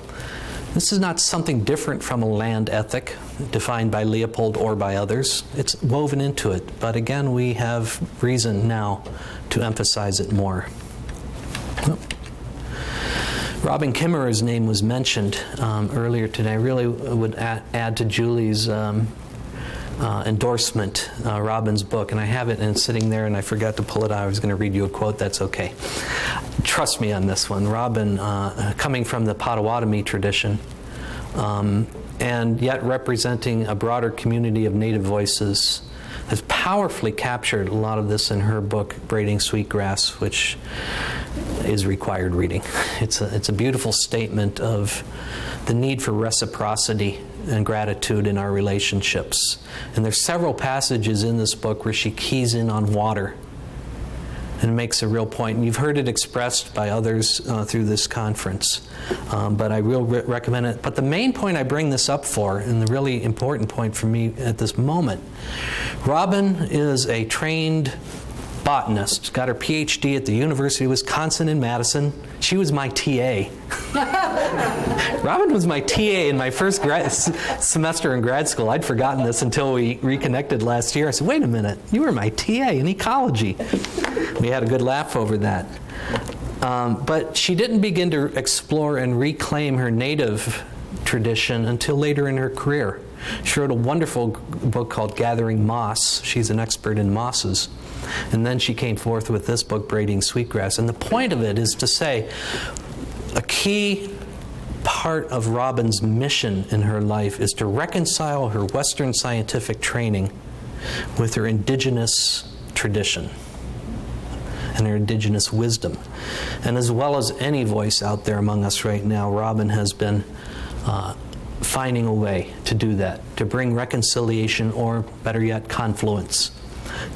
this is not something different from a land ethic defined by Leopold or by others. It's woven into it. But again, we have reason now to emphasize it more. Robin Kimmerer's name was mentioned earlier today. I really would add to Julie's endorsement, Robin's book, and I have it and it's sitting there and I forgot to pull it out. I was going to read you a quote. That's okay. Trust me on this one. Robin, coming from the Potawatomi tradition, and yet representing a broader community of native voices, has powerfully captured a lot of this in her book, Braiding Sweetgrass, which is required reading. It's a beautiful statement of the need for reciprocity and gratitude in our relationships. And there's several passages in this book where she keys in on water and makes a real point. And you've heard it expressed by others through this conference. But I will recommend it. But the main point I bring this up for, and the really important point for me at this moment, Robin is a trained botanist, got her PhD at the University of Wisconsin in Madison. She was my TA. Robin was my TA in my first semester in grad school. I'd forgotten this until we reconnected last year. I said, wait a minute, you were my TA in ecology. We had a good laugh over that. But she didn't begin to explore and reclaim her native tradition until later in her career. She wrote a wonderful book called Gathering Moss. She's an expert in mosses. And then she came forth with this book, Braiding Sweetgrass. And the point of it is to say, a key part of Robin's mission in her life is to reconcile her Western scientific training with her indigenous tradition and her indigenous wisdom. And as well as any voice out there among us right now, Robin has been finding a way to do that, to bring reconciliation, or better yet, confluence,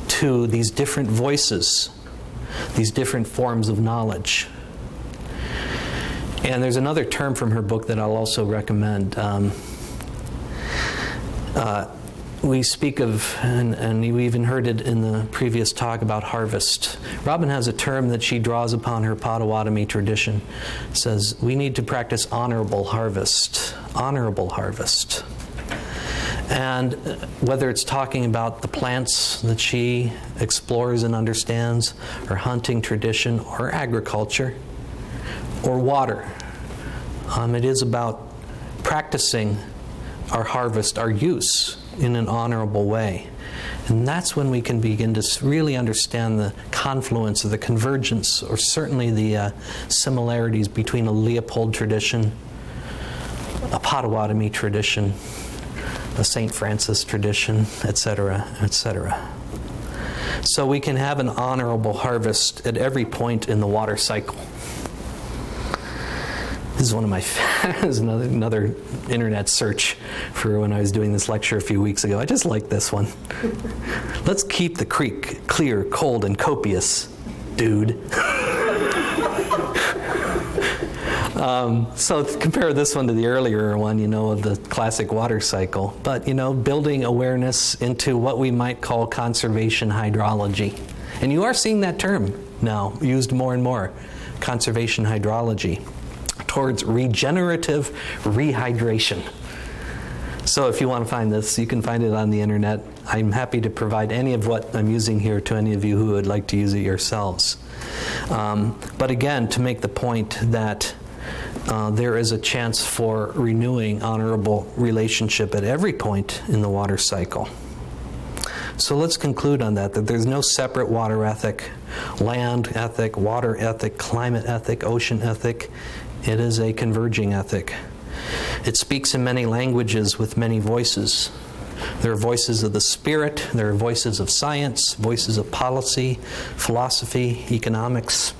to these different voices, these different forms of knowledge. And there's another term from her book that I'll also recommend. We speak of, and we even heard it in the previous talk about harvest. Robin has a term that she draws upon her Potawatomi tradition. It says, we need to practice honorable harvest. Honorable harvest. And whether it's talking about the plants that she explores and understands, or hunting tradition, or agriculture, or water, it is about practicing our harvest, our use, in an honorable way. And that's when we can begin to really understand the confluence or the convergence, or certainly the similarities between a Leopold tradition, a Potawatomi tradition, a St. Francis tradition, etc., etc. So we can have an honorable harvest at every point in the water cycle. This is one of my this is another internet search for when I was doing this lecture a few weeks ago. I just like this one. Let's keep the creek clear, cold, and copious, dude. So compare this one to the earlier one, of the classic water cycle. But, building awareness into what we might call conservation hydrology. And you are seeing that term now used more and more, conservation hydrology, towards regenerative rehydration. So if you want to find this, you can find it on the internet. I'm happy to provide any of what I'm using here to any of you who would like to use it yourselves. But again, to make the point that there is a chance for renewing honorable relationship at every point in the water cycle. So let's conclude on that there's no separate water ethic, land ethic, water ethic, climate ethic, ocean ethic. It is a converging ethic. It speaks in many languages with many voices. There are voices of the spirit, there are voices of science, voices of policy, philosophy, economics.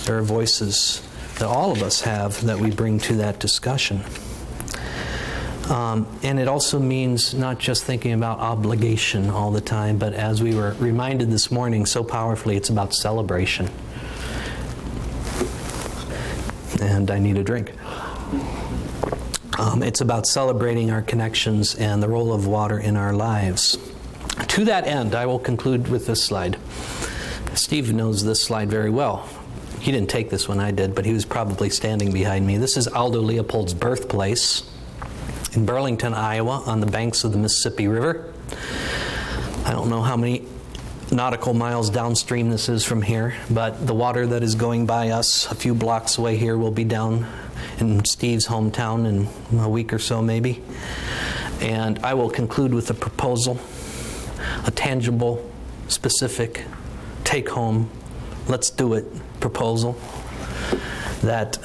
There are voices that all of us have that we bring to that discussion. And it also means not just thinking about obligation all the time, but as we were reminded this morning so powerfully, it's about celebration. And I need a drink. It's about celebrating our connections and the role of water in our lives. To that end, I will conclude with this slide. Steve knows this slide very well. He didn't take this one, I did, but he was probably standing behind me. This is Aldo Leopold's birthplace in Burlington, Iowa, on the banks of the Mississippi River. I don't know how many nautical miles downstream this is from here, but the water that is going by us a few blocks away here will be down in Steve's hometown in a week or so maybe. And I will conclude with a proposal, a tangible, specific, take-home, let's do it proposal, that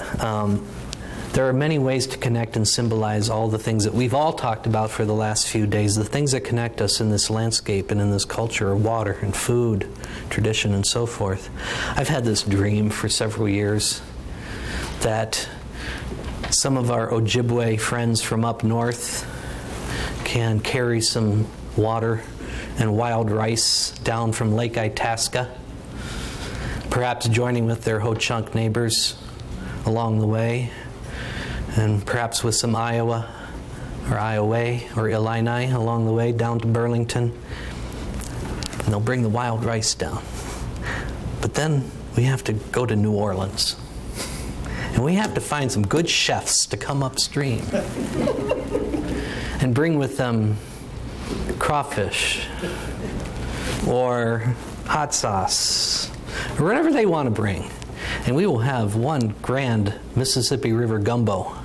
there are many ways to connect and symbolize all the things that we've all talked about for the last few days, the things that connect us in this landscape and in this culture of water and food, tradition, and so forth. I've had this dream for several years that some of our Ojibwe friends from up north can carry some water and wild rice down from Lake Itasca, perhaps joining with their Ho-Chunk neighbors along the way, and perhaps with some Iowa or Iowa or Illini along the way down to Burlington. And they'll bring the wild rice down. But then we have to go to New Orleans. And we have to find some good chefs to come upstream and bring with them crawfish or hot sauce or whatever they want to bring. And we will have one grand Mississippi River gumbo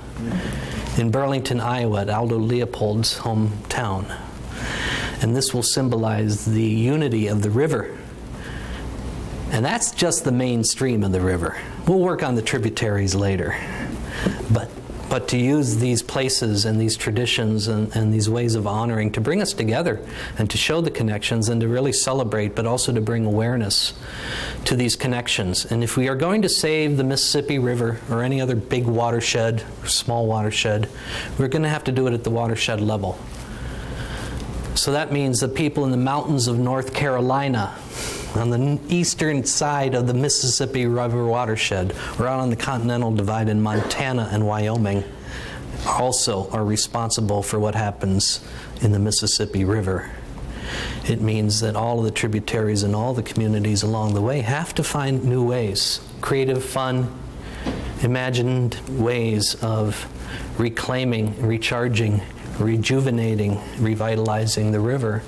in Burlington, Iowa, at Aldo Leopold's hometown. And this will symbolize the unity of the river. And that's just the main stream of the river. We'll work on the tributaries later. But to use these places and these traditions and these ways of honoring to bring us together and to show the connections and to really celebrate, but also to bring awareness to these connections. And if we are going to save the Mississippi River or any other big watershed or small watershed, we're going to have to do it at the watershed level. So that means the people in the mountains of North Carolina, on the eastern side of the Mississippi River watershed, or out on the Continental Divide in Montana and Wyoming, also are responsible for what happens in the Mississippi River. It means that all of the tributaries and all the communities along the way have to find new ways, creative, fun, imagined ways of reclaiming, recharging, rejuvenating, revitalizing the river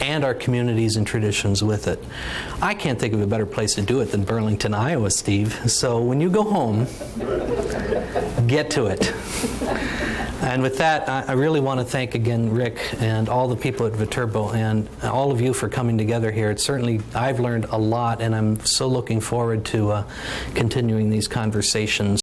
and our communities and traditions with it. I can't think of a better place to do it than Burlington, Iowa, Steve. So when you go home, get to it. And with that, I really want to thank again Rick and all the people at Viterbo and all of you for coming together here. It's certainly, I've learned a lot, and I'm so looking forward to continuing these conversations.